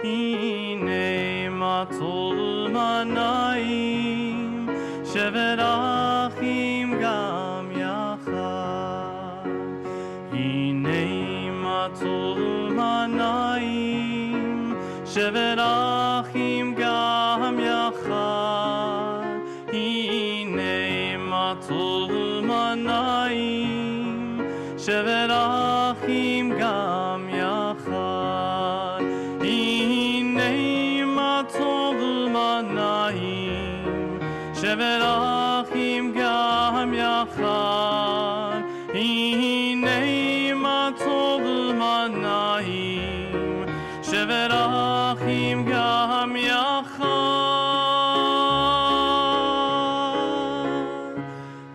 הנה מה טוב מה נעים שבת אחים גם יחד. הנה מה טוב מה נעים שבת אחים גם יחד. הנה מה טוב מה נעים שבת אחים גם יחד. הנה מה טוב מה נעים שבת אחים גם יחד. הנה מה טוב מה נעים שבת אחים גם יחד.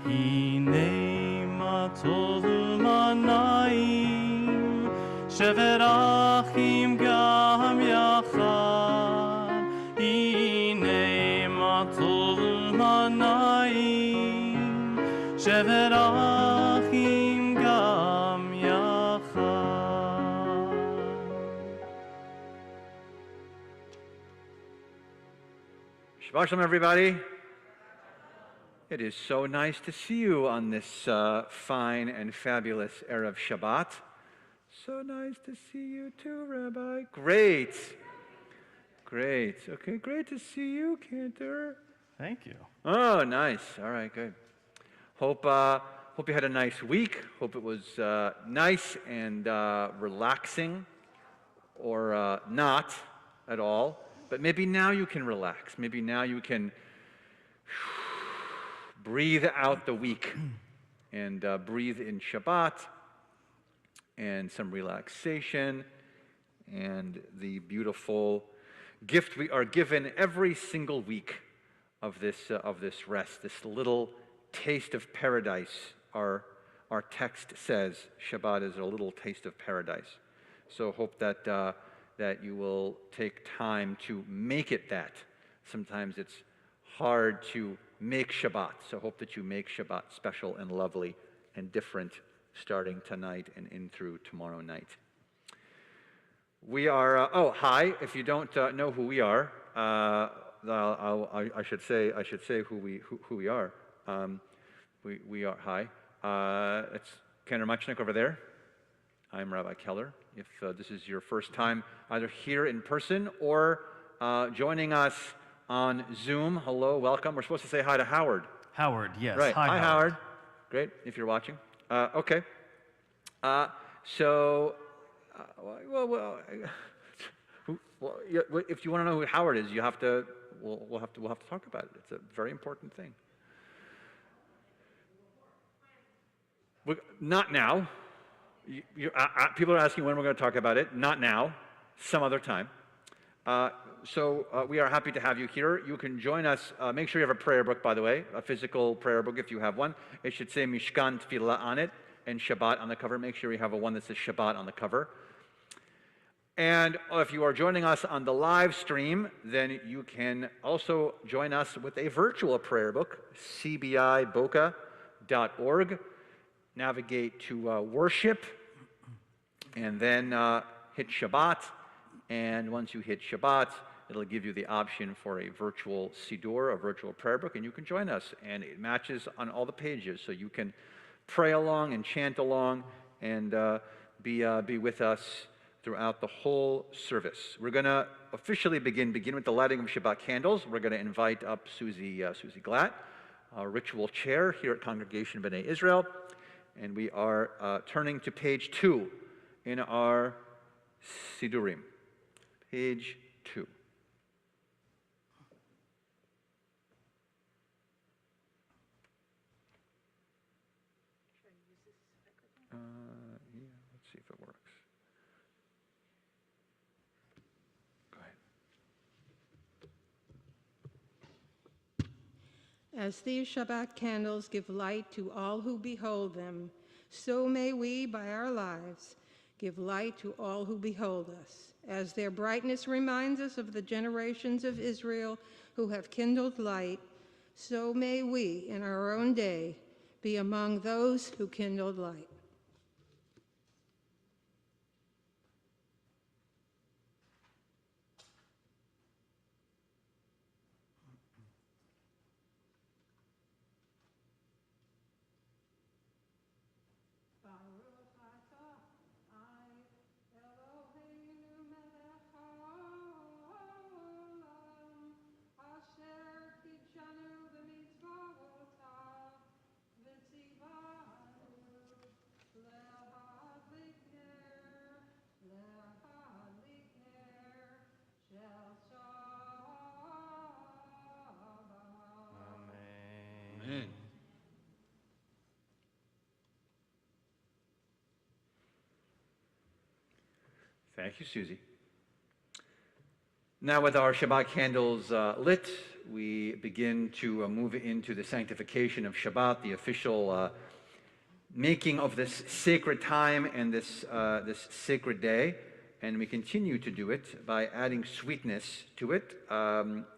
הנה מה טוב מה נעים שבת אחים גם יחד. הנה מה טוב מה נעים שבת אחים גם יחד. Shabbat shalom, everybody. It is so nice to see you on this fine and fabulous Erev Shabbat. So nice to see you too, Rabbi. Great. Great. Okay, great to see you, Cantor. Thank you. Oh, nice. All right, good. Hope you had a nice week. Hope it was nice and relaxing, or not at all. But maybe now you can relax. Maybe now you can breathe out the week and breathe in Shabbat and some relaxation and the beautiful gift we are given every single week of this rest, this little taste of paradise. Our text says Shabbat is a little taste of paradise. So hope that you will take time to make it that. Sometimes it's hard to make Shabbat, so hope that you make Shabbat special and lovely and different starting tonight and in through tomorrow night. We are, hi, if you don't know who we are, I should say who we are. We are, hi, it's Ken Ramachnik over there. I'm Rabbi Keller. If this is your first time either here in person or joining us on Zoom, hello, welcome. We're supposed to say hi to Howard. Howard, yes. Right. Hi, Howard. Great, if you're watching. Okay. If you want to know who Howard is, you have to. We'll have to talk about it. It's a very important thing. Not now. People are asking when we're going to talk about it. Not now. Some other time. So we are happy to have you here. You can join us. Make sure you have a prayer book, by the way, a physical prayer book if you have one. It should say Mishkan Tefillah on it and Shabbat on the cover. Make sure you have one that says Shabbat on the cover. And if you are joining us on the live stream, then you can also join us with a virtual prayer book, CBIBoca.org. Navigate to worship, and then hit Shabbat. And once you hit Shabbat, it'll give you the option for a virtual Siddur, a virtual prayer book, and you can join us. And it matches on all the pages, so you can pray along and chant along and be with us throughout the whole service. We're going to officially begin with the lighting of Shabbat candles. We're going to invite up Susie Glatt, our ritual chair here at Congregation B'nai Israel. And we are turning to page 2 in our Siddurim. Page 2. Let's see if it works. Go ahead. As these Shabbat candles give light to all who behold them, so may we, by our lives, give light to all who behold us. As their brightness reminds us of the generations of Israel who have kindled light, so may we, in our own day, be among those who kindled light. Thank you, Susie. Now, with our Shabbat candles lit, we begin to move into the sanctification of Shabbat, the official making of this sacred time and this sacred day. And we continue to do it by adding sweetness to it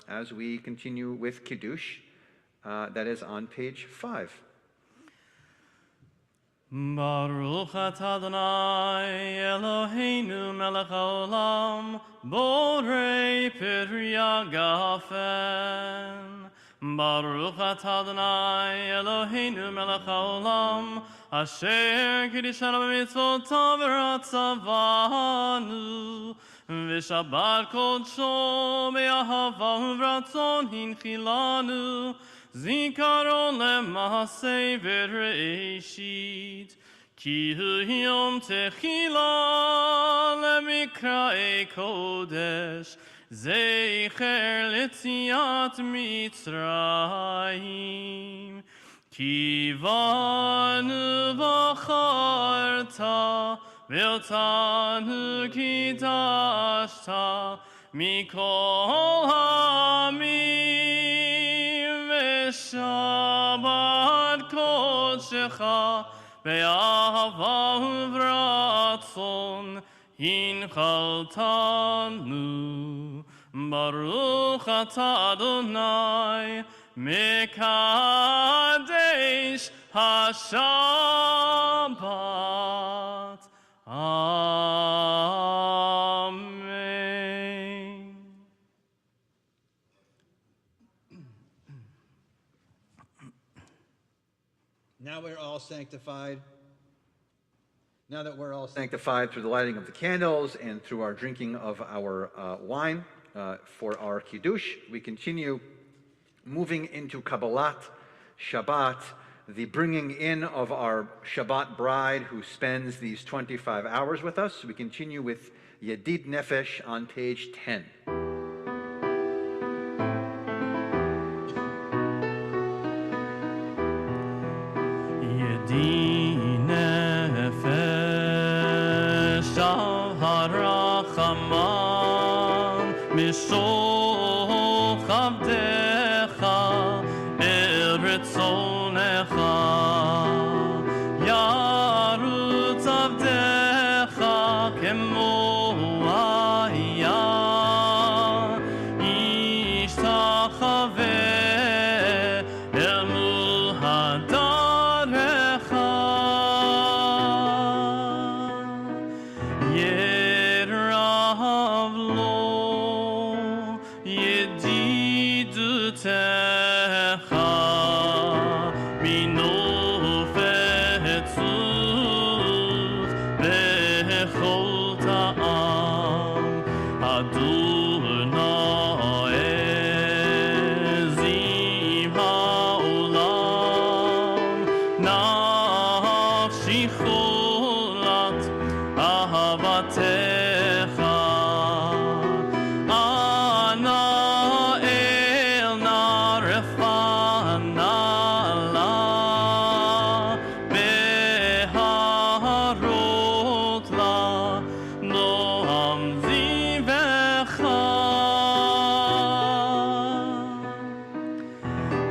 as we continue with Kiddush. That is on page 5. Baruch atah Adonai Eloheinu melech haolam borei peri hagafen. Baruch atah Adonai Eloheinu melech haolam asher kiddushanu b'mitzvotav v'ratzavanu v'shabbat kodsho be'ahava u'v'ratzon hinchilanu Zikaron lema'aseh v'reishit Ki hu yom techila lemikra'ei kodesh Zecher letziat Mitzrayim Ki vanu v'charta V'otanu kidashta Mikol hamim Shabbat kodshecha be'ahava u'v'ratzon hinchaltanu Baruch atah Adonai mekadesh haShabbat. Amen. Now we're all sanctified. Now that we're all sanctified through the lighting of the candles and through our drinking of our wine for our Kiddush, we continue moving into Kabbalat Shabbat, the bringing in of our Shabbat bride who spends these 25 hours with us. We continue with Yedid Nefesh on page 10. Yedid Nefesh al harachaman mishol chavdecha el ritzonecha yarutz avdecha kemo haya ishtachaveh el mul hadarecha yerav lo yedidutecha minofetzut bechol ta'am Adonai ezim ha'olam nafshi cholat ahavatecha ana el narefana la beharot la noam zivecha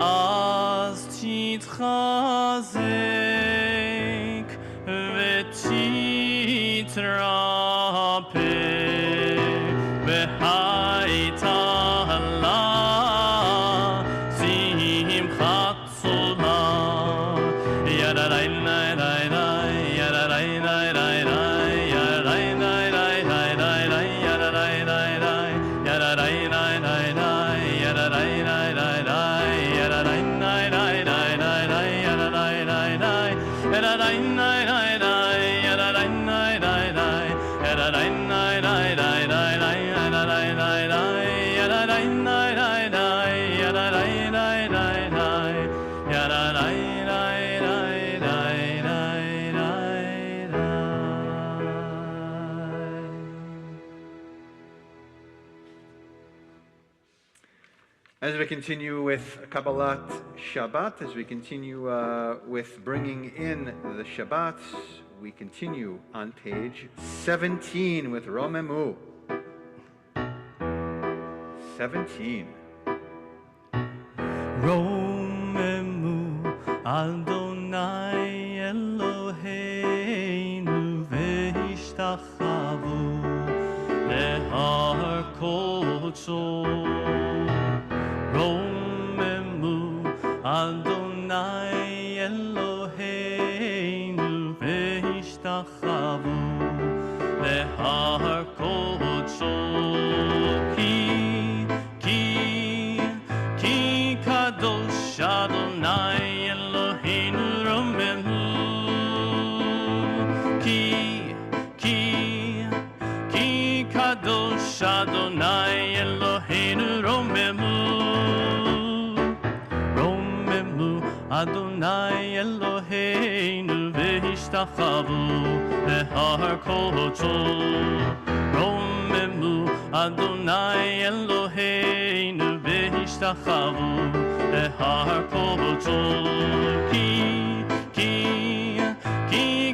az titchazek v'titrapek v'haita la simchat sola yadadai-nai-dai-dai, yadadai-nai-dai-dai, yadadai-nai-dai-dai-dai, yadadai-nai-dai-dai, yadadai-nai-dai-dai, yadadai-nai-dai-dai, yadadai-nai-dai-dai-dai, yadadai-nai-dai-dai, yadadai-nai-dai-dai, yadadai-nai-dai-dai, yadadai-nai-dai-dai-dai, yadadai-nai-dai-dai, yadadai-nai-dai-dai, As we continue with Kabbalat Shabbat, as we continue with bringing in the Shabbat, we continue on page 17 with Romemu. 17. Romemu Adonai Eloheinu ve'ishtachavu lehar kodsho. Romemu Adonai Eloheinu ve'ishtachavu lehar kodsho. Ki kadosh Adonai Eloheinu romemu. Ki kadosh Adonai Eloheinu romemu. Romemu Adonai Eloheinu ve'ishtachavu lehar kodsho. Romemu Adonai Eloheinu ve'ishtachavu lehar kodsho. Ki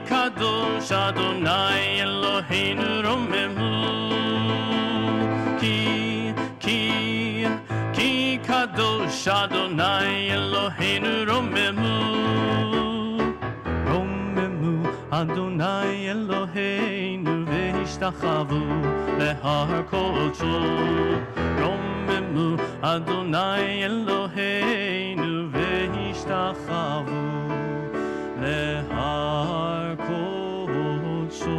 kadosh Adonai Eloheinu romemu. Ki kadosh Adonai Eloheinu romemu. Romemu Adonai Eloheinu ve'ishtachavu lehar kodsho. Romemu Adonai Eloheinu ve'ishtachavu lehar kodsho.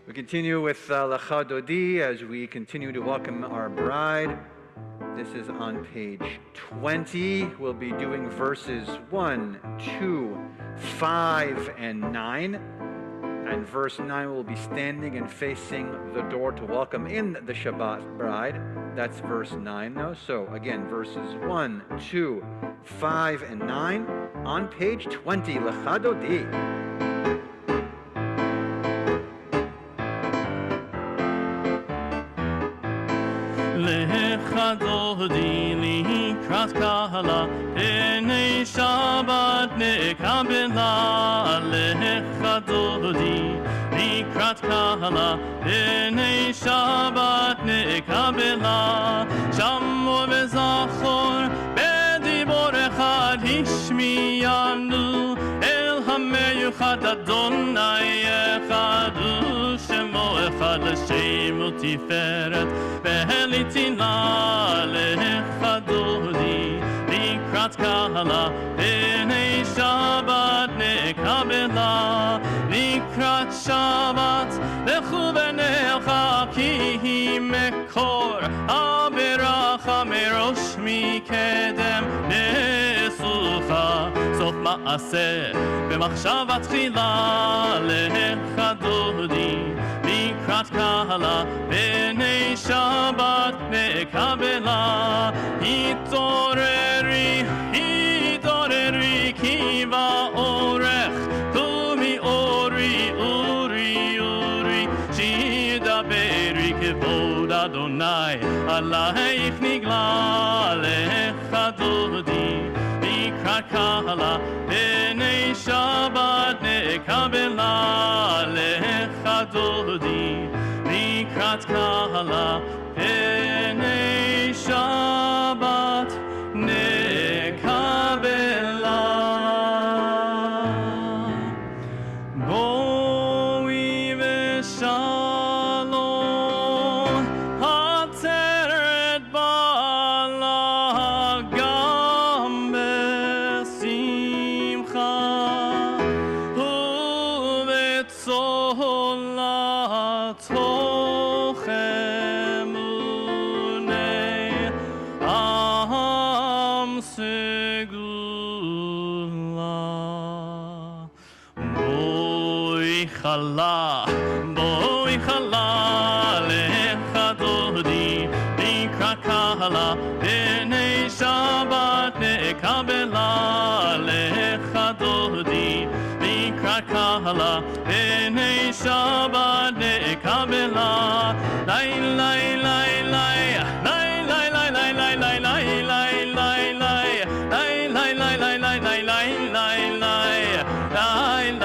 We continue with Lecha Dodi as we continue to welcome our bride. This is on page 20. We'll be doing verses 1, 2, 5, and 9. And verse 9 will be standing and facing the door to welcome in the Shabbat bride. That's verse 9 though. So again, verses 1, 2, 5, and 9 on page 20. Lecha Dodi. Lecha Dodi likrat kala Penei Shabbat nekabela. Lecha Dodi likrat kala Penei Shabbat nekabela. Shamu v'zachor bedibor echad hishmiyanu El hameyuchad Adonai echadu Shemo echad l'shem u'tiferet Behelitina lecha Dodi likrat kala Penei Shabbat nekabela. Likrat Shabbat lechu v'necha ki hi mekor haberacha merosh mikedem nesucha sof ma'aseh b'machshava tchila. Lecha Dodi likrat kala Penei Shabbat nekabela. Hitoreri kiva orech kumi ori shidaberi kevod Adonai alayich nigla. Lecha Dodi likrat kala Penei Shabbat nekabela. Lecha Dodi likrat kala Penei Shabbat nekabela. Boi v'shalom hatzeret bala gam besimcha u'v'tzola tochem unei am segula. Boi chala lecha Dodi likrat kala Penei Shabbat nekabela. Lecha Dodi likrat kala Penei Shabbat nekabela. Lai lai lai lai lai lai lai lai lai lai lai lai lai lai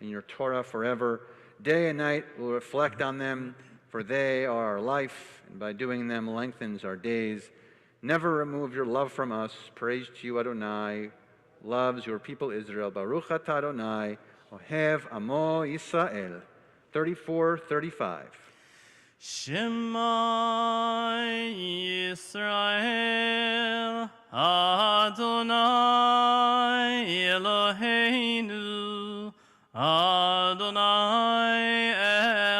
in your Torah forever. Day and night we'll reflect on them, for they are our life, and by doing them lengthens our days. Never remove your love from us. Praise to you, Adonai. Loves your people Israel. Baruch atah Adonai. Ohev amo Yisrael. 34:35. Shema Yisrael, Adonai Eloheinu, Adonai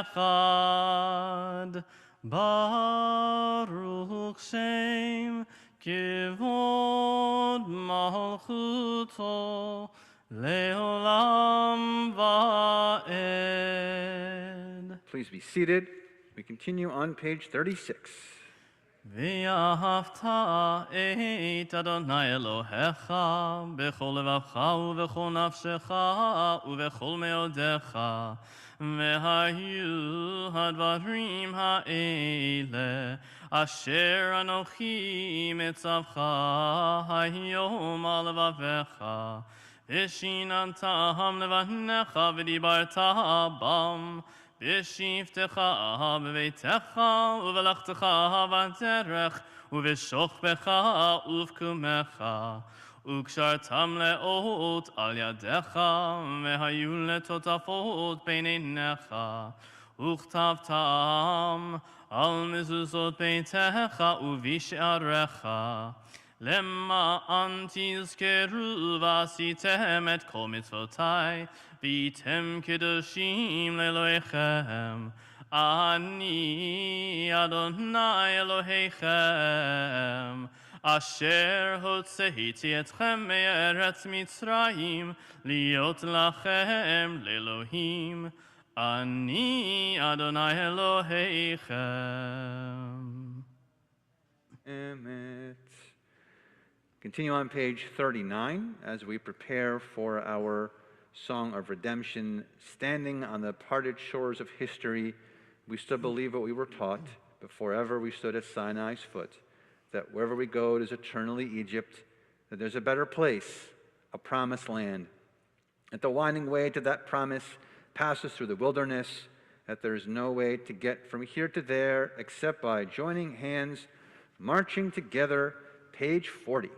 Echad, Baruch Shem Kivod Malchuto, Leolam Va'ed. Please be seated. We continue on page 36. ואהבת את אדוני אלוהיך בכל לבבך ובכל נפשך ובכל מאודיך, והיו הדברים האלה אשר אנוכי מצווך היום על לבביך, ושיננתם לבניך ודיברת בם, בשבתך בביתך ובלכתך בדרך ובשוכבך ובקומך, וקשרתם לאות על ידיך, והיו לטוטפות בין עיניך, וכתבתם על מזוזות ביתך ובשעריך, למען תזכרו ועשיתם את כל מצוותי, והייתם קדושים לאלוהיכם. אני אדוני אלוהיכם, אשר הוצאתי אתכם מארץ מצרים, להיות לכם לאלוהים. אני אדוני אלוהיכם. Emet. Continue on page 39 as we prepare for our Song of Redemption. Standing on the parted shores of history, we still believe what we were taught before ever we stood at Sinai's foot, that wherever we go it is eternally Egypt, that there's a better place, a promised land, that the winding way to that promise passes through the wilderness, that there is no way to get from here to there except by joining hands, marching together, page 40.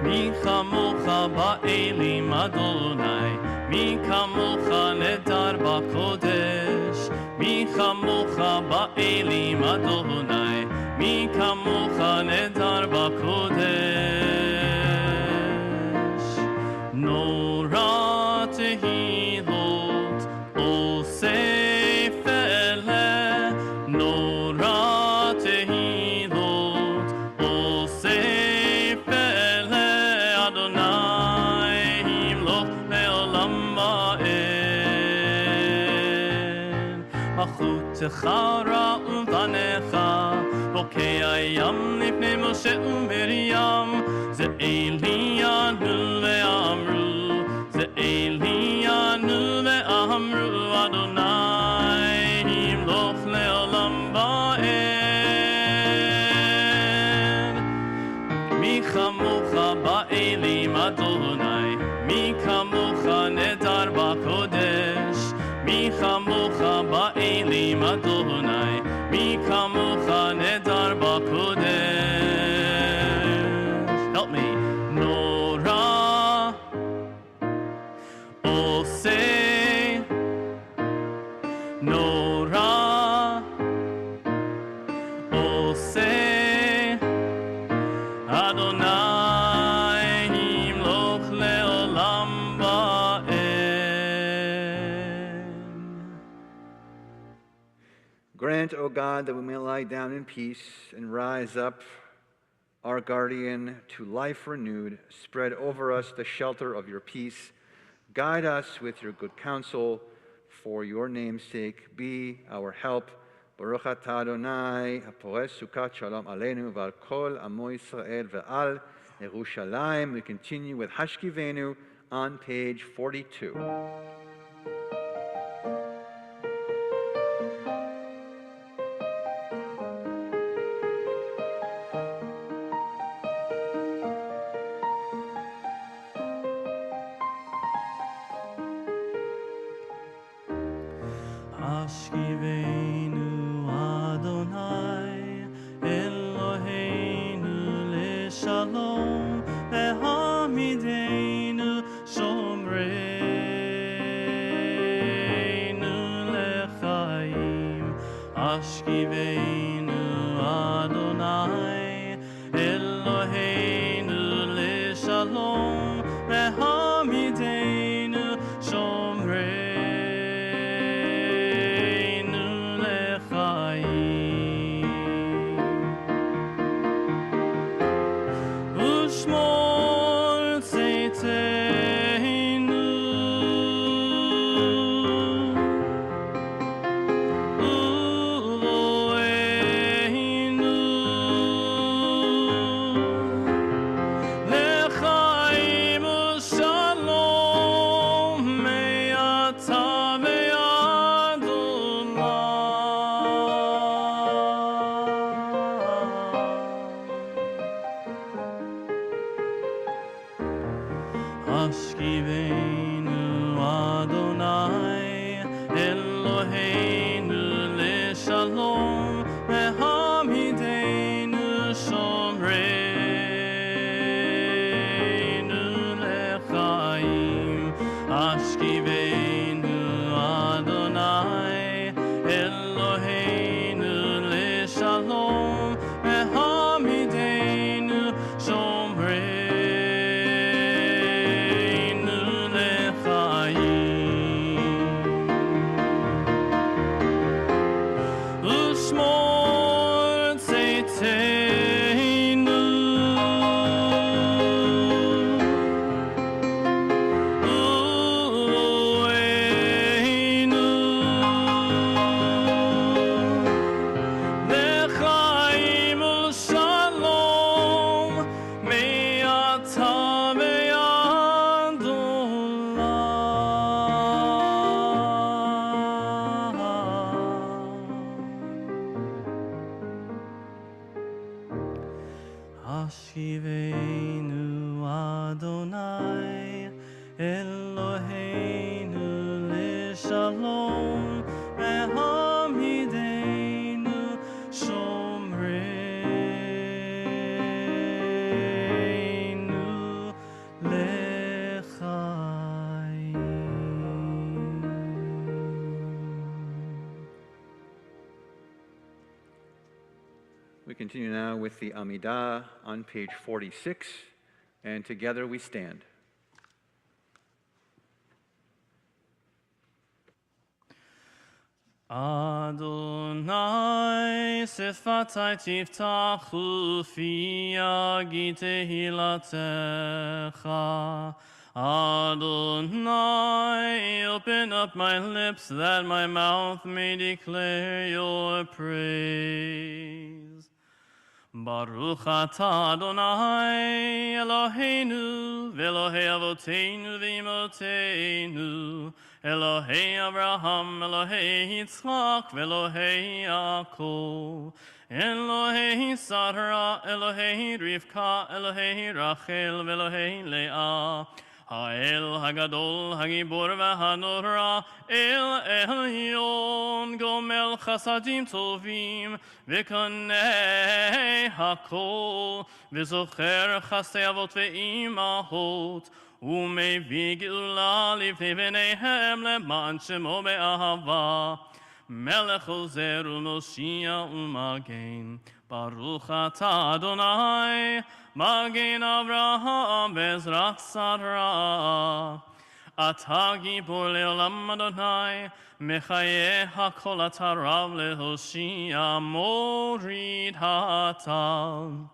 מי כמוך באלים אדוני, מי כמוך נדר בקודש, מי כמוך באלים אדוני, מי כמוך נדר בקודש. נורא תהילות עושה פלא, נורא תהילות עושה מלכותך ראו בניך, בוקע ים לפני משה ומרים, זה אלינו ואמרו, זה אלינו ואמרו, אדוני ימלוך לעולם ועד. מי כמוך באלים אדוני, מי כמוך נדר בקודש, מי כמוך באלים אדוני, מי כמוך נדר בקודש. Help me. נורא עושה, נורא עושה, אדוני ימלוך לעולם ועד. Grant, O God, that we may lie down in peace and rise up, our guardian, to life renewed. Spread over us the shelter of your peace. Guide us with your good counsel. For your name's sake, be our help. Baruch atah Adonai, haporeh sukat shalom aleinu v'al kol amo Yisrael ve'al Yerushalayim. We continue with Hashkivenu on page 42. לשלום והעמידנו שומרנו לחיים השכיבנו אדוני אלוהינו לשלום והעמידנו שומרנו לחיים ושמור צאתנו ובואנו לחיים ושלום מעתה ועד עולם. השכיבנו אדוני אלוהינו לשלום והעמידנו שומרנו לחיים השכיבנו אדוני אלוהינו לשלום והעמידנו שומרנו לחיים ושמור צאתנו ובואנו לחיים ושלום מעתה ועד עולם. השיבנו אדוני אלוהינו לשלום והעמידנו שומרנו לחיים. We continue now with the Amidah on page 46, and together we stand. Adonai siffatai tiftachu fi yagi tehilatecha. Adonai, open up my lips that my mouth may declare your praise. Baruch atah Adonai Eloheinu v'Elohei avoteinu v'imotenu Elohei Abraham, Elohei Yitzchak, v'Elohei Yaakov Elohei Sarah, Elohei Rivka, Elohei Rachel, v'Elohei Leah Ha'el Hagadol, Hagibor v'Hanora, El Elyon, Gomel Chasadim Tovim, V'Konei Hakol, V'Zocher Chasei Avot V'Imahot, U'Mevii Geula Livnei Bneihem Leman Shemo Be'ahava, Melech Ozer U'Moshia U'Magen, Baruch atah Adonai, Magen Avraham Bezrat Sarah. Atah Gibor Leolam Adonai, Mechayeh HaKol atah Rav leHoshia, Morid Hatal.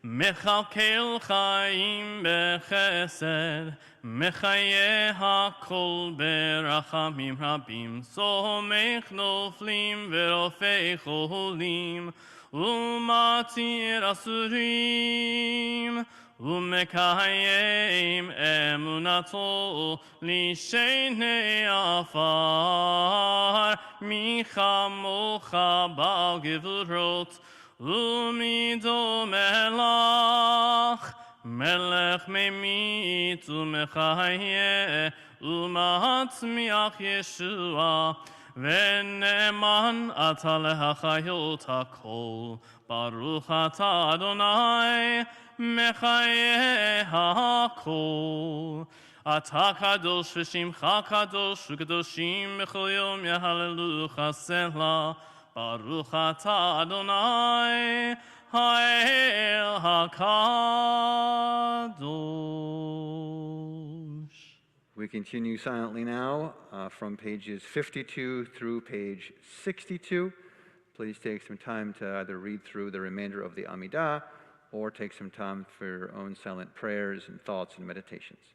Mechalkel Chaim Bechesed, Mechayeh HaKol Berachamim Rabim, Somech Noflim Verofei Cholim, Umatir Asurim, Umekayim Emunato, Lishenei Afar, Micha Mocha Bal Gevurot, Umido Melach, Melech Memit Umechayeh, Umatzmiach Yeshua, ונאמן אתה להחיות הכל, ברוך אתה אדוני מחיי הכל. אתה קדוש ושמך קדוש וקדושים בכל יום יהללוך סלה, ברוך אתה אדוני האל הקדוש. We continue silently now from pages 52 through page 62. Please take some time to either read through the remainder of the Amidah or take some time for your own silent prayers and thoughts and meditations.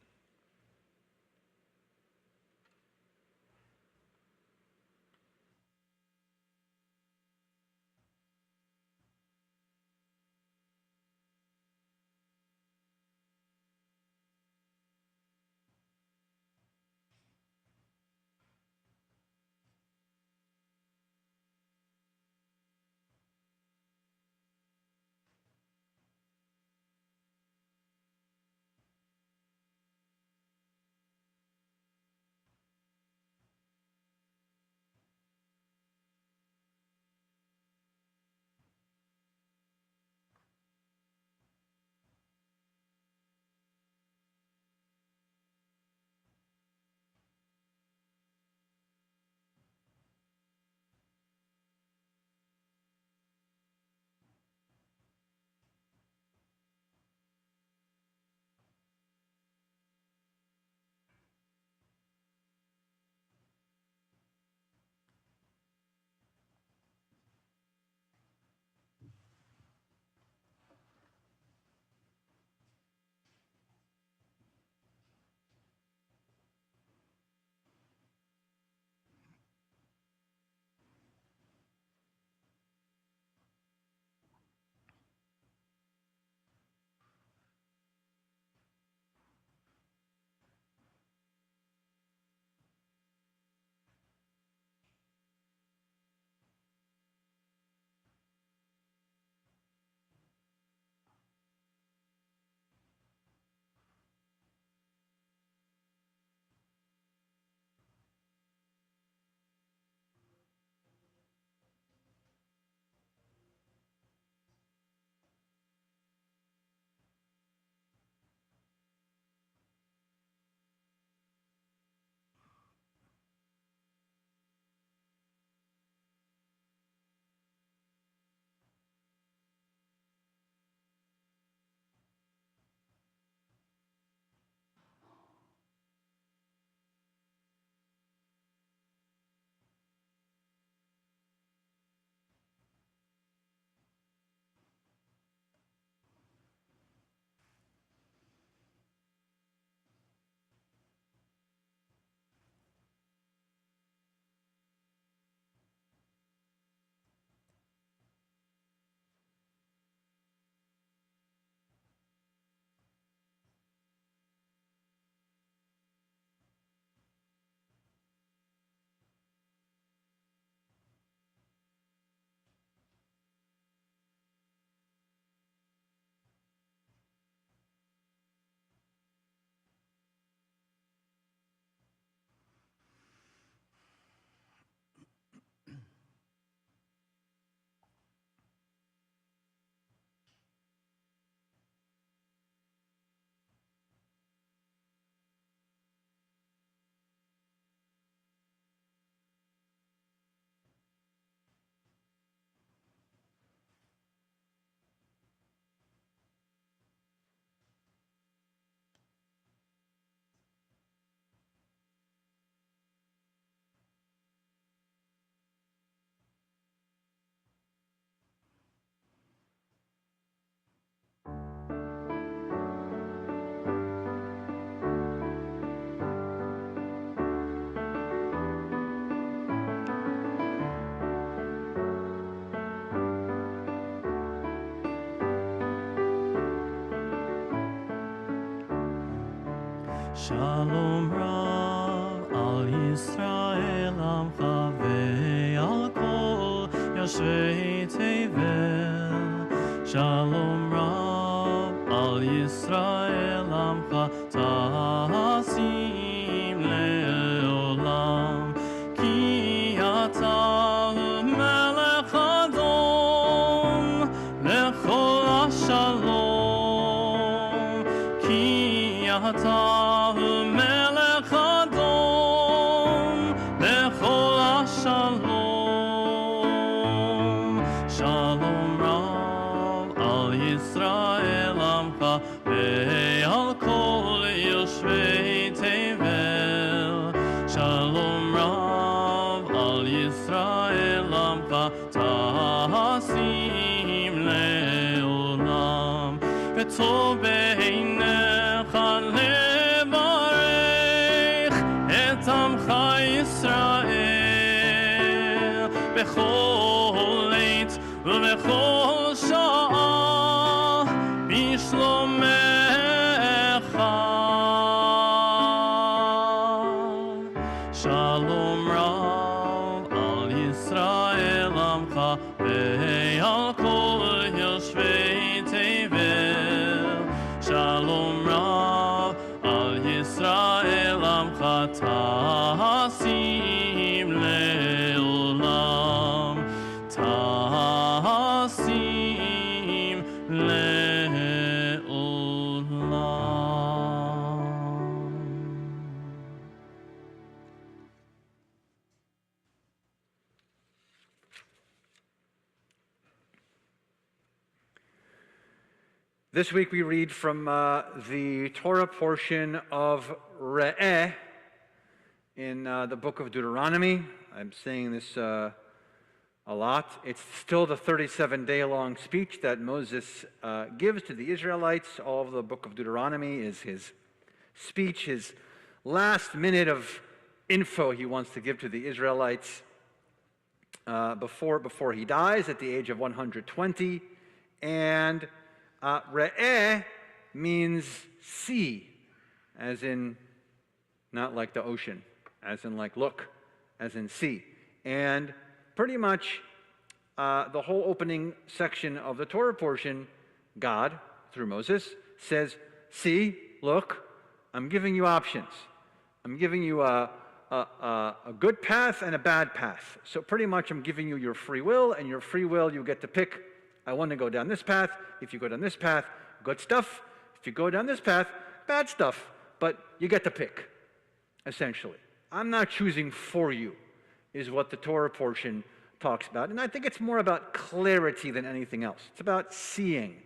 Shalom Rav al Yisrael Amcha ve'al kol Yoshvei Tevel. Shalom Rav al Yisrael Amcha Ta'asim le'olam ki אתה הוא מלך אדום בכל השלום. שלום רב על ישראל עמך ועל כל יושבי תבל. שלום רב על ישראל עמך תשים לעולם. וטוב בעיניך לברך את עמך ישראל בכל עת ובכל שעה בשלומך. שלום רב על ישראל עמך ועל כל יושבי תבל. שלום רב על ישראל עמך תשים לעולם. תשים לעולם. This week we read from the Torah portion of Re'eh in the book of Deuteronomy. I'm saying this a lot. It's still the 37-day-long speech that Moses gives to the Israelites. All of the book of Deuteronomy is his speech, his last minute of info he wants to give to the Israelites before he dies at the age of 120. And Re'eh means sea, as in not like the ocean, as in like look, as in see. And pretty much the whole opening section of the Torah portion, God, through Moses, says, see, look, I'm giving you options. I'm giving you a good path and a bad path. So pretty much I'm giving you your free will, and your free will you get to pick. I want to go down this path. If you go down this path, good stuff. If you go down this path, bad stuff. But you get to pick, essentially. I'm not choosing for you, is what the Torah portion talks about. And I think it's more about clarity than anything else. It's about seeing.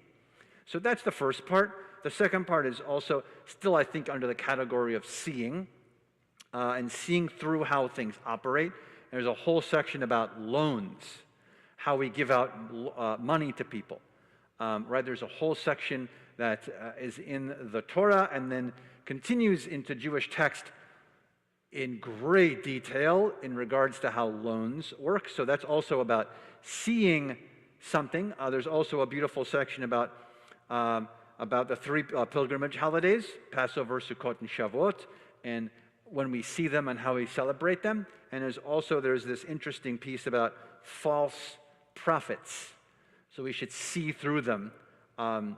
So that's the first part. The second part is also still, I think, under the category of seeing and seeing through how things operate. There's a whole section about loans, how we give out money to people. Right? There's a whole section that is in the Torah and then continues into Jewish text in great detail in regards to how loans work. So that's also about seeing something. There's also a beautiful section about the three pilgrimage holidays, Passover, Sukkot, and Shavuot, and when we see them and how we celebrate them. And there's this interesting piece about false prophets. So we should see through them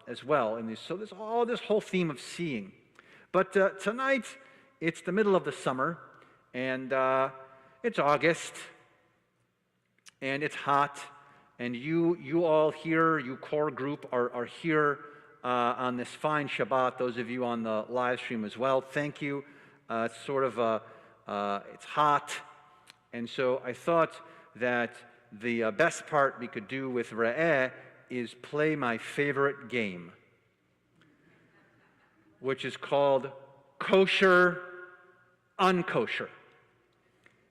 as well. So there's all this whole theme of seeing. But tonight, it's the middle of the summer, and it's August, and it's hot, and you all here, you core group, are here on this fine Shabbat. Those of you on the live stream as well, thank you. It's sort of it's hot, and so I thought that the best part we could do with Re'eh is play my favorite game, which is called Kosher, Unkosher.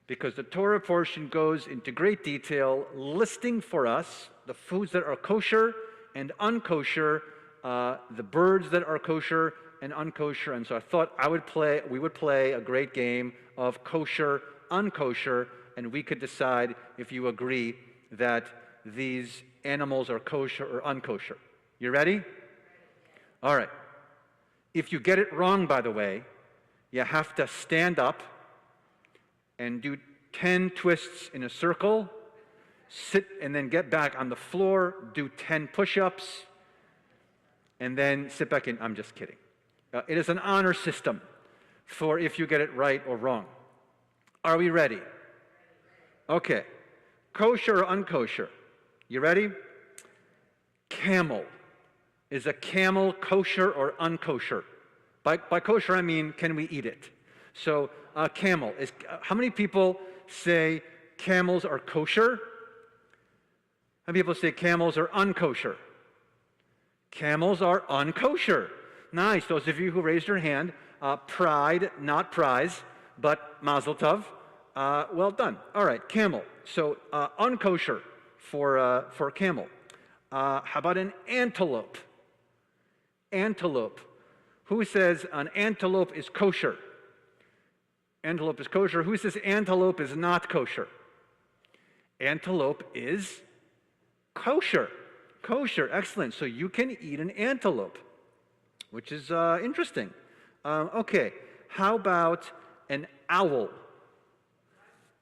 Because the Torah portion goes into great detail, listing for us the foods that are kosher and unkosher, the birds that are kosher and unkosher. And so I thought we would play a great game of kosher, unkosher, and we could decide if you agree that these animals are kosher or unkosher. You ready? All right. If you get it wrong, by the way, you have to stand up and do 10 twists in a circle, sit and then get back on the floor, do 10 push-ups, and then sit back in. I'm just kidding. It is an honor system for if you get it right or wrong. Are we ready? Okay. Kosher or unkosher? You ready? Camel. Is a camel kosher or unkosher? By kosher, I mean, can we eat it? So camel. How many people say camels are kosher? How many people say camels are unkosher? Camels are unkosher. Nice. Those of you who raised your hand, pride, not prize, but mazel tov. Well done. All right, camel. So unkosher for camel. How about an antelope? Antelope. Who says an antelope is kosher? Antelope is kosher. Who says antelope is not kosher? Antelope is kosher. Kosher, excellent. So you can eat an antelope, which is interesting. Okay, how about an owl?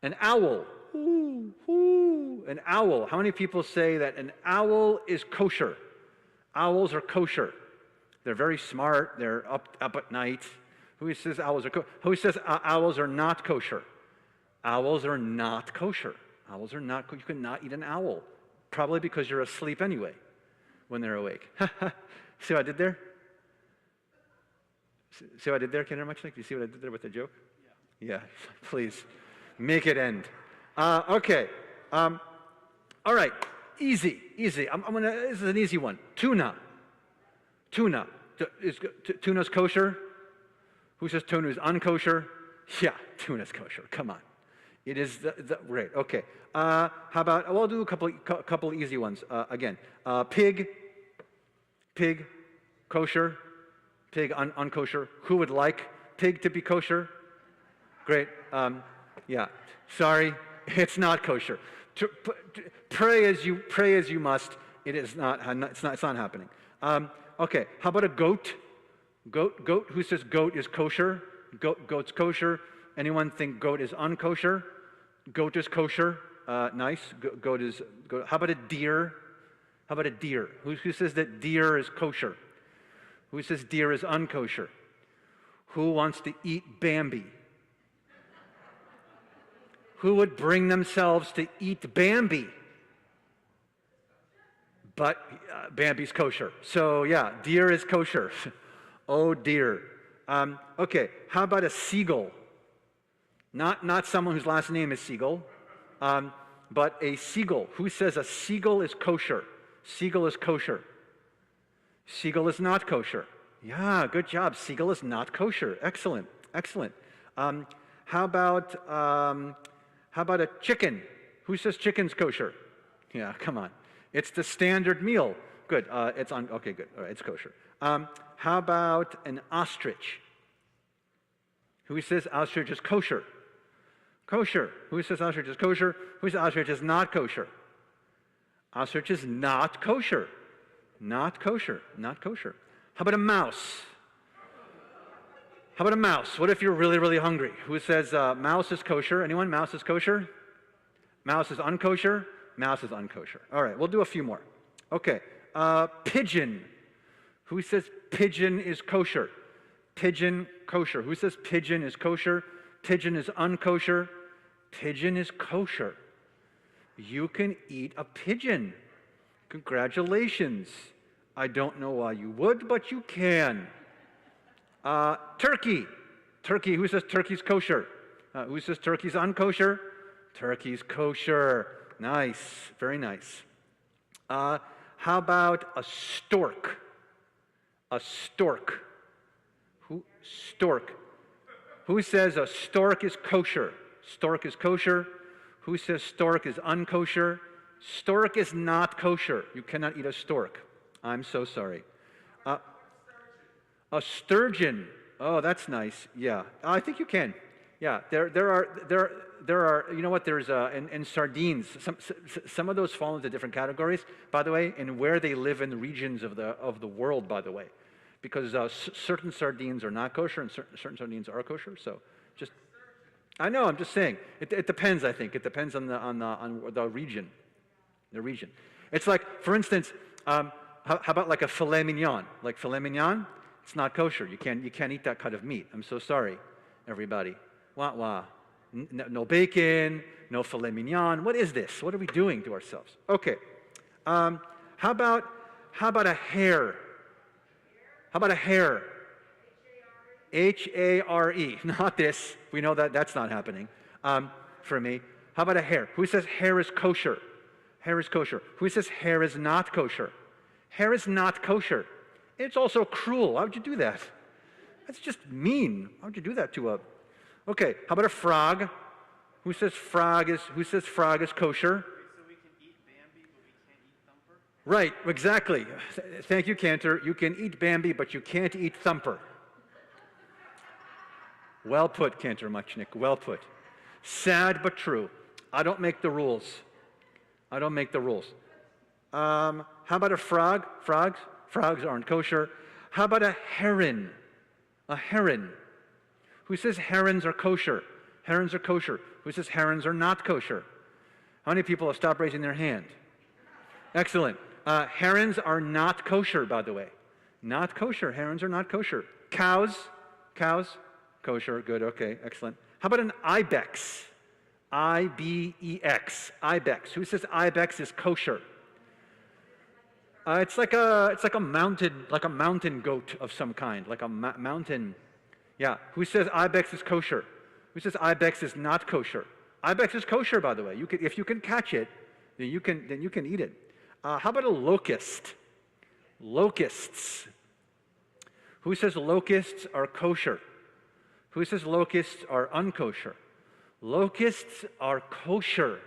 An owl. Ooh, ooh, an owl. How many people say that an owl is kosher? Owls are kosher. They're very smart. They're up at night. Who says owls are Who says owls are not kosher? Owls are not kosher. Owls are not. You cannot eat an owl, probably because you're asleep anyway when they're awake. See what I did there? See what I did there, Kinder Muchnik? Do you see what I did there with the joke? Yeah. Please make it end. Okay. All right. Easy. This is an easy one. Tuna. Tuna's kosher? Who says tuna is unkosher? Yeah, tuna's kosher. Come on. It is great. Okay. How about, I'll do a couple easy ones. Again, pig, kosher. Pig, unkosher. Who would like pig to be kosher? Great. Yeah. Sorry, it's not kosher. Pray as you must. It is not. It's not happening. Okay. How about a goat? Goat. Who says goat is kosher? Goat's kosher. Anyone think goat is unkosher? Goat is kosher. Nice. Goat is. How about a deer? Who says that deer is kosher? Who says deer is unkosher? Who wants to eat Bambi? Who would bring themselves to eat Bambi? But Bambi's kosher. So yeah, deer is kosher. Oh dear. Okay, how about a seagull? Not someone whose last name is Siegel, but a seagull. Who says a seagull is kosher? Seagull is kosher. Seagull is not kosher. Yeah, good job. Seagull is not kosher. Excellent. How about a chicken? Who says chicken's kosher? Yeah, come on. It's the standard meal. Good. Okay, good. All right, it's kosher. How about an ostrich? Who says ostrich is kosher? Kosher. Who says ostrich is kosher? Who says ostrich is not kosher? Ostrich is not kosher. Not kosher. How about a mouse? What if you're really, really hungry? Who says mouse is kosher? Anyone? Mouse is kosher? Mouse is unkosher? Mouse is unkosher. All right, we'll do a few more. Okay. Pigeon. Who says pigeon is kosher? Pigeon, kosher. Who says pigeon is kosher? Pigeon is unkosher. Pigeon is kosher. You can eat a pigeon. Congratulations. I don't know why you would, but you can. Turkey. Who says turkey's kosher? Who says turkey's unkosher? Turkey's kosher. Nice. Very nice. How about a stork? Stork. Who says a stork is kosher? Stork is kosher. Who says stork is unkosher? Stork is not kosher. You cannot eat a stork. I'm so sorry. A sturgeon. Oh, that's nice. Yeah, I think you can. Yeah, there are. You know what? There's and sardines. Some of those fall into different categories, by the way, and where they live in the regions of the world, by the way, because certain sardines are not kosher and certain sardines are kosher. So just, I know. I'm just saying. It depends. I think it depends on the region. The region. It's like, for instance, how about like a filet mignon? Like filet mignon, it's not kosher. You can't eat that cut of meat. I'm so sorry, everybody. Wah wah. No bacon, no filet mignon. What is this? What are we doing to ourselves? Okay. How about a hare? How about a hare? H-A-R-E. Not this. We know that that's not happening for me. How about a hair? Who says hair is kosher? Hair is kosher. Who says hair is not kosher? Hair is not kosher. It's also cruel. Why would you do that? That's just mean. Why would you do that to a... Okay, how about a frog? Who says frog is kosher? So we can eat Bambi, but we can't eat Thumper? Right, exactly. Thank you, Cantor. You can eat Bambi, but you can't eat Thumper. Well put, Cantor Muchnick. Well put. Sad but true. I don't make the rules. I don't make the rules. How about a frog? Frogs? Frogs aren't kosher. How about a heron? A heron. Who says herons are kosher? Herons are kosher. Who says herons are not kosher? How many people have stopped raising their hand? Excellent. Herons are not kosher, by the way. Not kosher. Herons are not kosher. Cows? Cows? Kosher. Good. Okay. Excellent. How about an ibex? I-B-E-X. Ibex. Who says ibex is kosher? It's like a mountain goat of some kind, like a mountain. Yeah. Who says ibex is kosher? Who says ibex is not kosher? Ibex is kosher, by the way. If you can catch it, then you can eat it. How about a locust? Locusts. Who says locusts are kosher? Who says locusts are unkosher? Locusts are kosher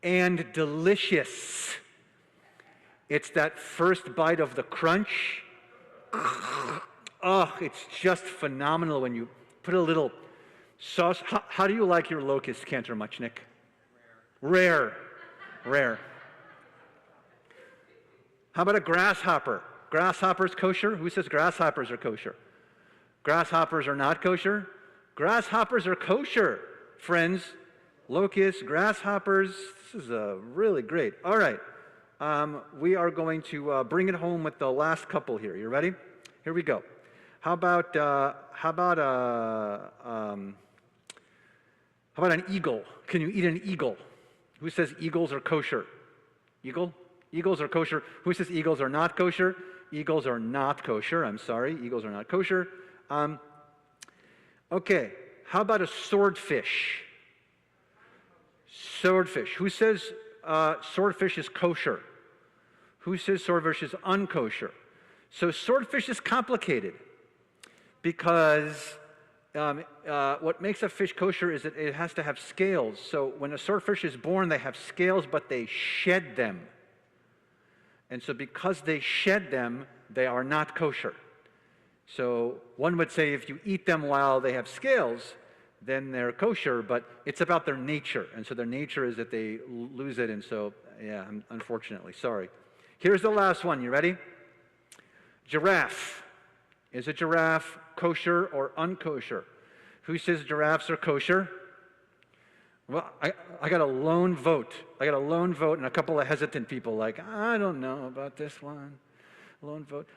and delicious. It's that first bite of the crunch. Oh, it's just phenomenal when you put a little sauce. How do you like your locust, Cantor Muchnick? Rare. Rare. How about a grasshopper? Grasshoppers kosher? Who says grasshoppers are kosher? Grasshoppers are not kosher? Grasshoppers are kosher, friends. Locusts, grasshoppers. This is really great. All right. We are going to bring it home with the last couple here. You ready? Here we go. How about an eagle? Can you eat an eagle? Who says eagles are kosher? Eagle? Eagles are kosher. Who says eagles are not kosher? Eagles are not kosher. I'm sorry. Eagles are not kosher. Okay. How about a swordfish? Swordfish. Who says swordfish is kosher? Who says swordfish is unkosher? So swordfish is complicated because what makes a fish kosher is that it has to have scales. So when a swordfish is born, they have scales, but they shed them. And so because they shed them, they are not kosher. So one would say if you eat them while they have scales, then they're kosher, but it's about their nature. And so their nature is that they lose it, and so, yeah, unfortunately, sorry. Here's the last one. You ready? Giraffe. Is a giraffe kosher or unkosher? Who says giraffes are kosher? Well, I got a lone vote. I got a lone vote and a couple of hesitant people like, I don't know about this one. Lone vote.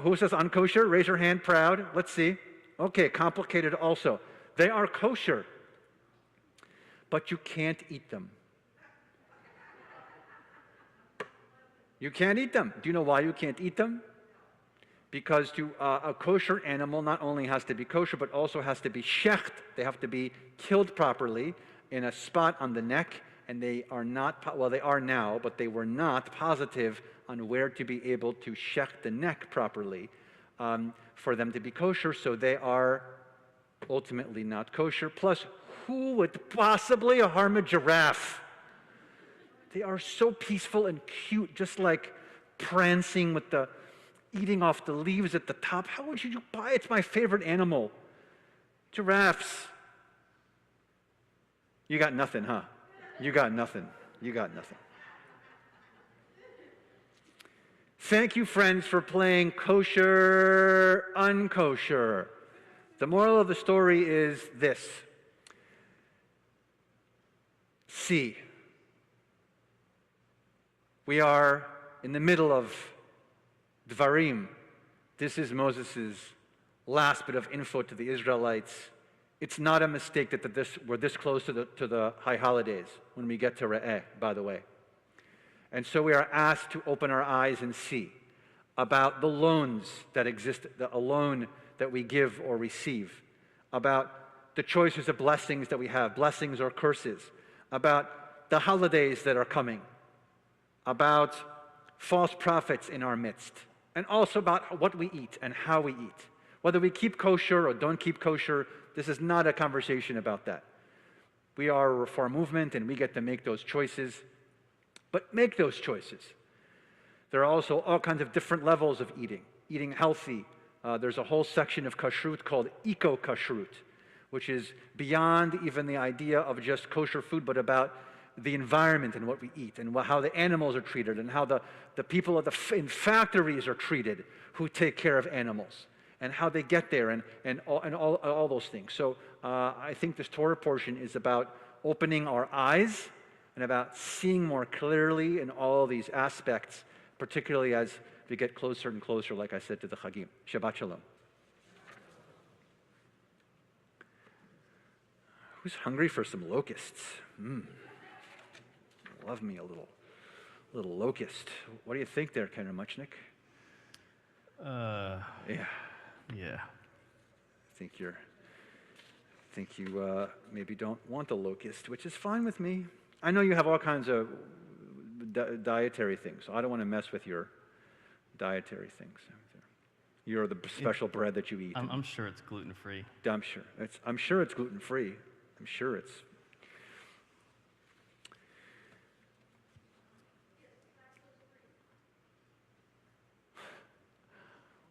Who says unkosher? Raise your hand, proud. Let's see. Okay, complicated also. They are kosher, but you can't eat them. You can't eat them. Do you know why you can't eat them? Because a kosher animal not only has to be kosher, but also has to be shecht. They have to be killed properly in a spot on the neck, and they are not, well, they are now, but they were not positive on where to be able to shecht the neck properly for them to be kosher, so they are ultimately not kosher. Plus, who would possibly harm a giraffe? They are so peaceful and cute, just like prancing with the eating off the leaves at the top. How would you buy it? It's my favorite animal. Giraffes. You got nothing, huh? You got nothing. You got nothing. Thank you, friends, for playing kosher, unkosher. The moral of the story is this. See, we are in the middle of Dvarim. This is Moses' last bit of info to the Israelites. It's not a mistake that we're this close to the high holidays when we get to Re'eh, by the way. And so we are asked to open our eyes and see about the loans that exist, a loan that we give or receive, about the choices of blessings that we have, blessings or curses, about the holidays that are coming, about false prophets in our midst, and also about what we eat and how we eat. Whether we keep kosher or don't keep kosher, this is not a conversation about that. We are a Reform movement and we get to make those choices, but make those choices. There are also all kinds of different levels of eating healthy. There's a whole section of kashrut called eco-kashrut, which is beyond even the idea of just kosher food, but about the environment and what we eat, and how the animals are treated, and how the people in factories are treated who take care of animals, and how they get there, and all those things. So I think this Torah portion is about opening our eyes and about seeing more clearly in all these aspects, particularly as we get closer and closer, like I said, to the Chagim. Shabbat Shalom. Who's hungry for some locusts? Love me a little locust. What do you think there, Ken Muchnick? Yeah. I think you maybe don't want a locust, which is fine with me. I know you have all kinds of dietary things, so I don't want to mess with your dietary things. You're the special bread that you eat. I'm sure it's gluten-free. I'm sure it's gluten-free. I'm sure it's...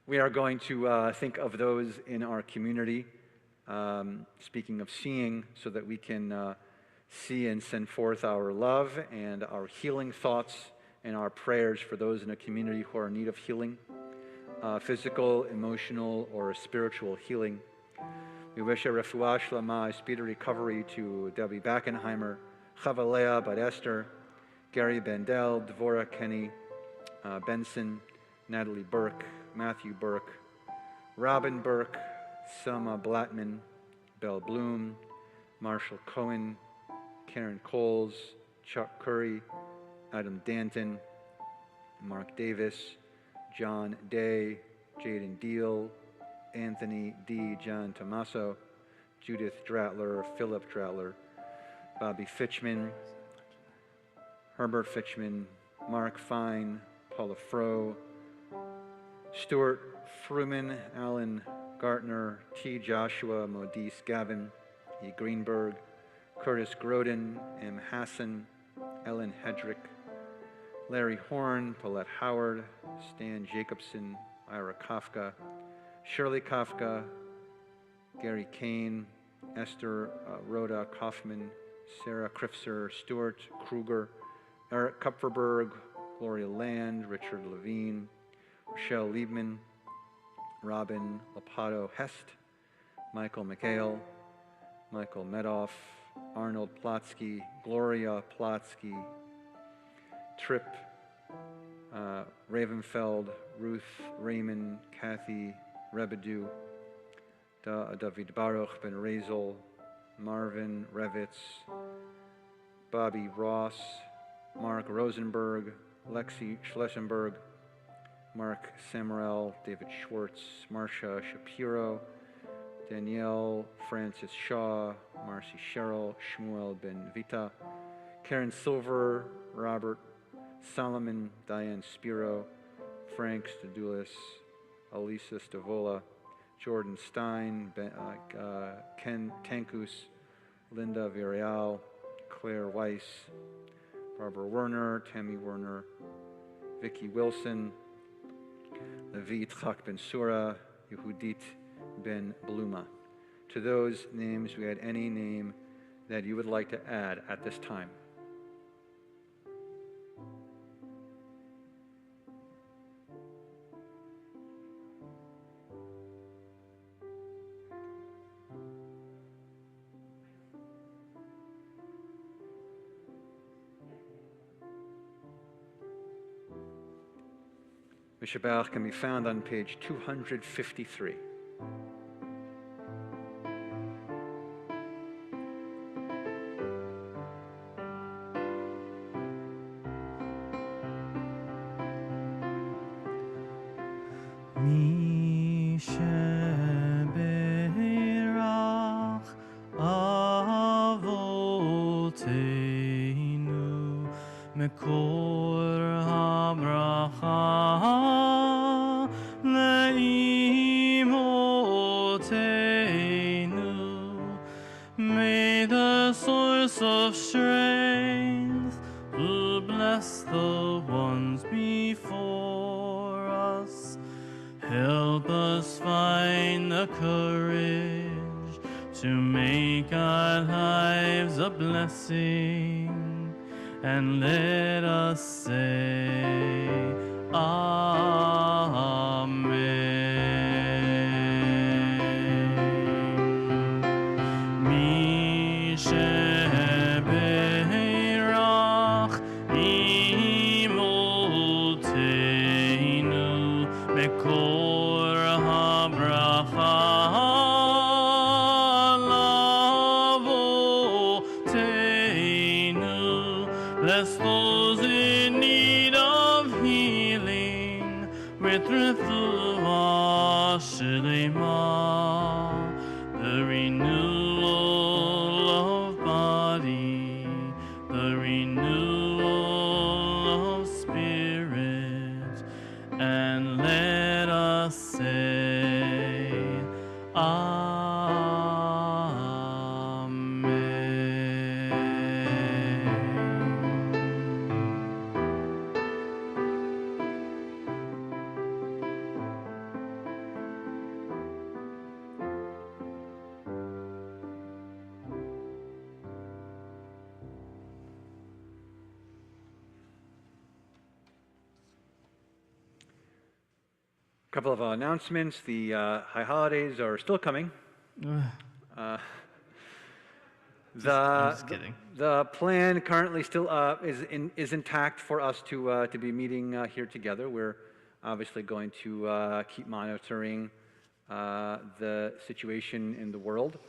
We are going to think of those in our community, speaking of seeing, so that we can see and send forth our love and our healing thoughts and our prayers for those in a community who are in need of healing, physical, emotional, or spiritual healing. We wish a refuah shlama, a speedy recovery to Debbie Backenheimer, Chavalea Bat Esther, Gary Bendel, Dvorah Kenny, Benson, Natalie Burke, Matthew Burke, Robin Burke, Selma Blattman, Belle Bloom, Marshall Cohen, Karen Coles, Chuck Curry, Adam Danton, Mark Davis, John Day, Jaden Deal, Anthony D. John Tomaso, Judith Dratler, Philip Dratler, Bobby Fitchman, Herbert Fitchman, Mark Fine, Paula Froh, Stuart Fruman, Alan Gartner, T. Joshua, Modise Gavin, E. Greenberg, Curtis Groden, M. Hassan, Ellen Hedrick, Larry Horn, Paulette Howard, Stan Jacobson, Ira Kafka, Shirley Kafka, Gary Kane, Esther Rhoda Kaufman, Sarah Krifser, Stuart Kruger, Eric Kupferberg, Gloria Land, Richard Levine, Rochelle Liebman, Robin Lopato Hest, Michael McHale, Michael Medoff, Arnold Plotsky, Gloria Plotsky, Tripp, Ravenfeld, Ruth Raymond, Kathy Rebedu, David Baruch Ben Razel, Marvin Revitz, Bobby Ross, Mark Rosenberg, Lexi Schlessenberg, Mark Samarel, David Schwartz, Marcia Shapiro, Danielle Francis Shaw, Marcy Sherrill, Shmuel Ben Vita, Karen Silver, Robert Solomon, Diane Spiro, Frank Stadulis, Elisa Stavola, Jordan Stein, Ken Tankus, Linda Villarreal, Claire Weiss, Barbara Werner, Tammy Werner, Vicki Wilson, Levi Tzchak Ben Sura, Yehudit Ben Bluma. To those names, we had any name that you would like to add at this time. Shabbat can be found on page 253. Misha source of strength, to bless the ones before us. Help us find the courage to make our lives a blessing, and let us say, Amen. Mi shebeirach imoteinu mekor habracha lavoteinu. Bless those in need of healing with refuah shlema, the renewal of body, the renewal of spirit, and let us say, A couple of announcements. The high holidays are still coming. Just kidding. The plan currently still is intact for us to be meeting here together. We're obviously going to keep monitoring the situation in the world.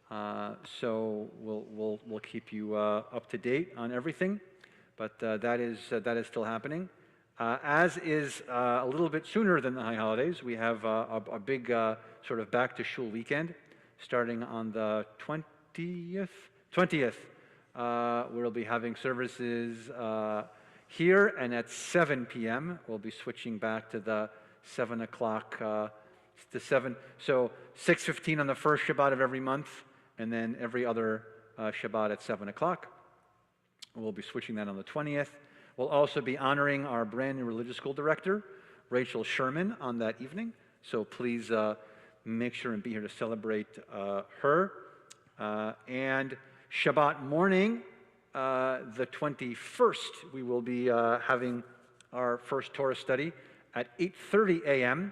So we'll keep you up to date on everything. But that is still happening. As is a little bit sooner than the high holidays, we have a big sort of back to shul weekend starting on the 20th. We'll be having services here, and at 7 p.m. we'll be switching back to the 7 o'clock to 7. So 6:15 on the first Shabbat of every month, and then every other Shabbat at 7 o'clock. We'll be switching that on the 20th. We'll also be honoring our brand new religious school director, Rachel Sherman, on that evening. So please make sure and be here to celebrate her. And Shabbat morning, the 21st, we will be having our first Torah study at 8:30 a.m.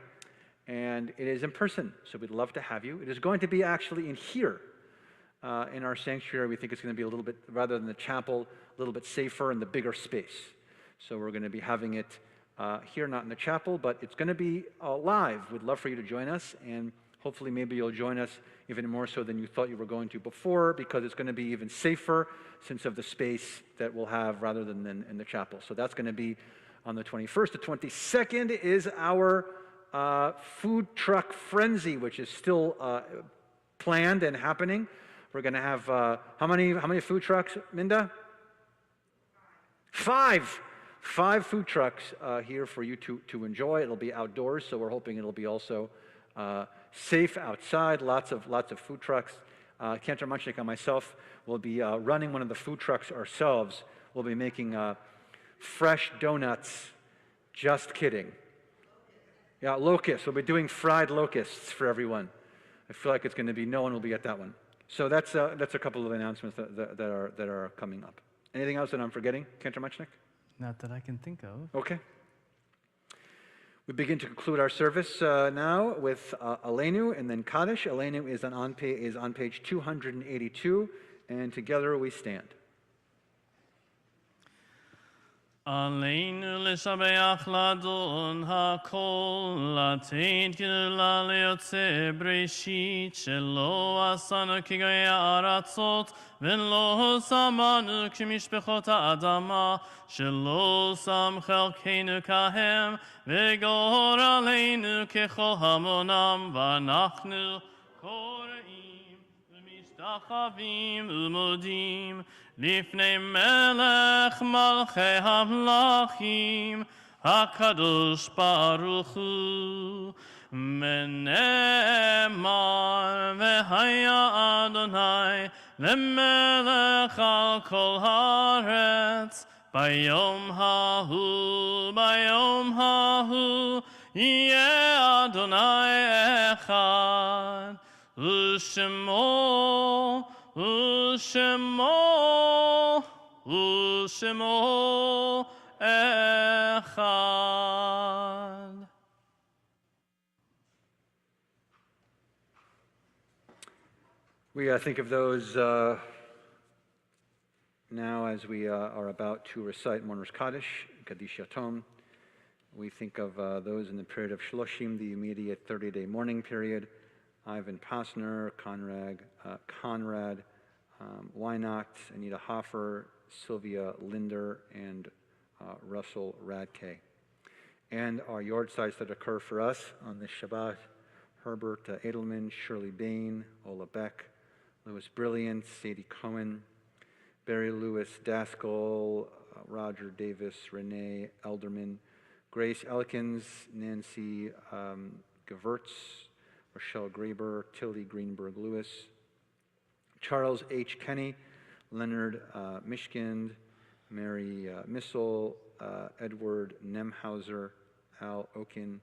And it is in person, so we'd love to have you. It is going to be actually in here, in our sanctuary. We think it's going to be a little bit, rather than the chapel, a little bit safer and the bigger space. So we're going to be having it here, not in the chapel, but it's going to be live. We'd love for you to join us, and hopefully maybe you'll join us even more so than you thought you were going to before, because it's going to be even safer since of the space that we'll have rather than in the chapel. So that's going to be on the 21st. The 22nd is our food truck frenzy, which is still planned and happening. We're going to have, how many food trucks, Minda? 5 food trucks here for you to enjoy. It'll be outdoors, so we're hoping it'll be also safe outside. Lots of food trucks. Cantor Munchnik and myself will be running one of the food trucks ourselves. We'll be making fresh donuts. Just kidding. Yeah, locusts. We'll be doing fried locusts for everyone. I feel like it's going to be, no one will be at that one. So that's a couple of announcements that are coming up. Anything else that I'm forgetting, Cantor Munchnik? Not that I can think of. Okay. We begin to conclude our service now with Aleinu and then Kaddish. Aleinu is on page 282, and together we stand. Aleinu l'shabeach ladon hakol, latein gilula le'yotze breshit, shelo asanu kigoyei ha'aratzot, v'lo samanu k'mishpechot ha'adama, shelo sam chelkeinu kahem, v'gor aleinu kechol hamonam, v'anachnu koreim, v'mishtachavim u'modim, לפני מלך מלכי המלכים, הקדוש ברוך הוא, ונאמר, והיה אדוני למלך על כל הארץ, ביום ההוא, יהיה אדוני אחד, ושמו אחד. We think of those now as we are about to recite Mourner's Kaddish, Kaddish Yatom. We think of those in the period of Shloshim, the immediate 30-day mourning period. Ivan Pasner, Conrad Wynot, Anita Hoffer, Sylvia Linder, and Russell Radke. And our yahrzeits that occur for us on this Shabbat: Herbert Edelman, Shirley Bain, Ola Beck, Louis Brilliant, Sadie Cohen, Barry Lewis Daskell, Roger Davis, Renee Elderman, Grace Elkins, Nancy Gevertz, Rochelle Graber, Tilly Greenberg Lewis, Charles H. Kenny, Leonard Mishkind, Mary Missel, Edward Nemhauser, Al Okin,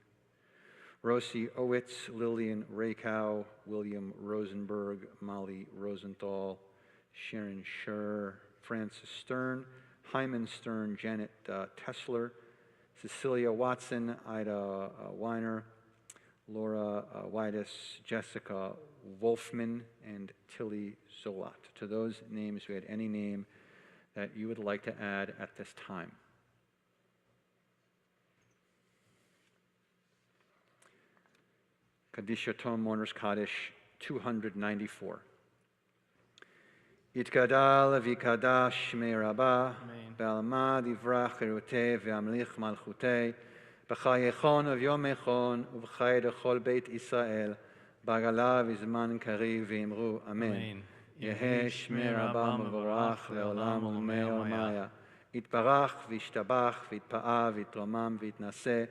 Rosie Owitz, Lillian Rakow, William Rosenberg, Molly Rosenthal, Sharon Scher, Francis Stern, Hyman Stern, Janet Tessler, Cecilia Watson, Ida Weiner, Laura Whitus, Jessica Wolfman, and Tilly Zolat. To those names, we had any name that you would like to add at this time. Kaddish Yatom, Mourner's Kaddish, 294. Yitkadal v'kadash shmei Rabbah, b'alma divrach cherutei v'amlich malchutei, b'chayechon v'yomechon u'b'chay dechol beit Israel, b'agala v'zman kariv v'imru Amen. Yehe shmei Rabbah mevorach le'olam u'mei olmaya, yitbarach v'yishtabach v'yitpa'a v'yitromam v'yitnaseh,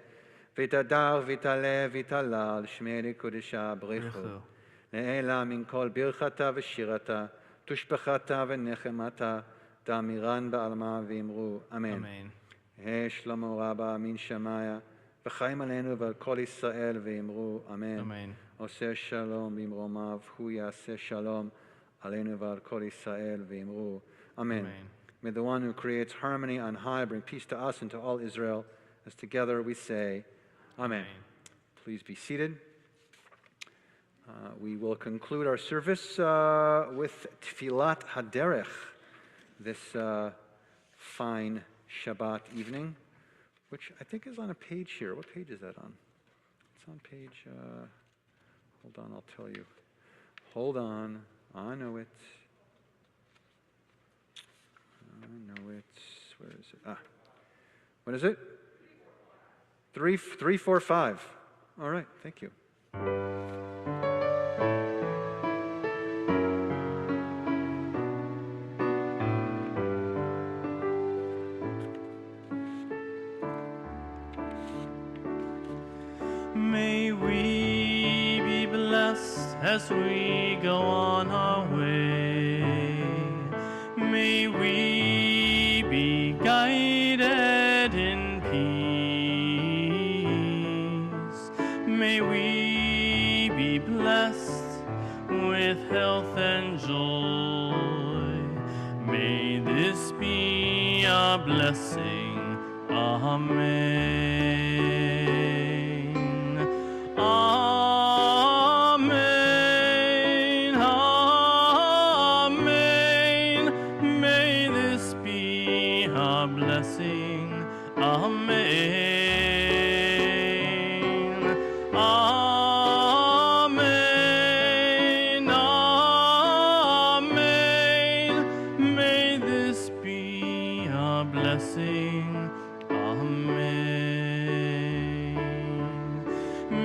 v'yitaдар v'yitale v'yitalal shmei likudesha b'richu, le'ela min kol birchata v'shirata, tushbachata v'nechemata, damiran ba'alma v'imru Amen. Yehe shlomo rabba min shamaya, v'chaim aleinu v'al kol Yisrael v'imru Amen. Oseh shalom b'imromav, hu yaseh shalom aleinu v'al kol Yisrael v'imru Amen. May the one who creates harmony on high bring peace to us and to all Israel, as together we say, Amen. Please be seated. We will conclude our service with Tfilat Haderech this fine Shabbat evening, which I think is on a page here. What page is that on? It's on page, hold on, I'll tell you. Hold on, I know it. Where is it? What is it? 345. All right, thank you. May we be blessed as we go on our way. May we be guided in peace. May we be blessed with health and joy. May this be our blessing. Amen. Amen. Amen. May this be our blessing. Amen. Amen. Amen. May this be our blessing. Amen.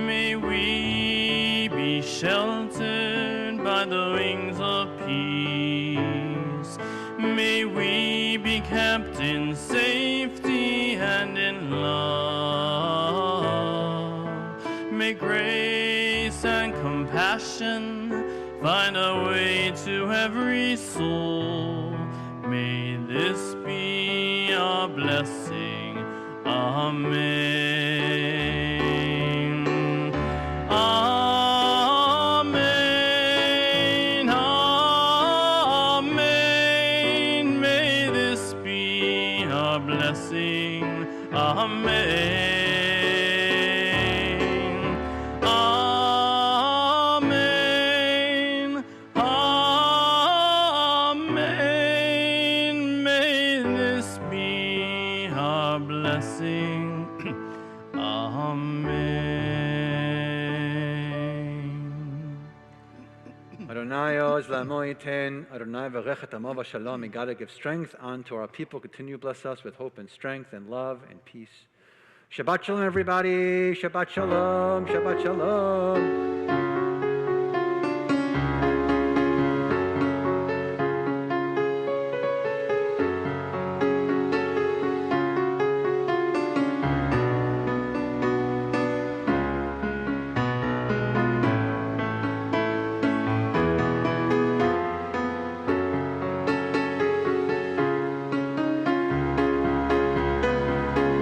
May we be sheltered by the wings of peace. May we be kept in safety and in love. May grace and compassion find a way to every soul. May this be our blessing. Amen. Amen. Amen. May this be our blessing. Amen. Amen. Amen. May this be our blessing. Amen. Adonai oz lamoiten, Adonai v'rechet amo v'shalom. May God give strength unto our people. Continue to bless us with hope and strength and love and peace. Shabbat shalom, everybody. Shabbat shalom. Shabbat shalom.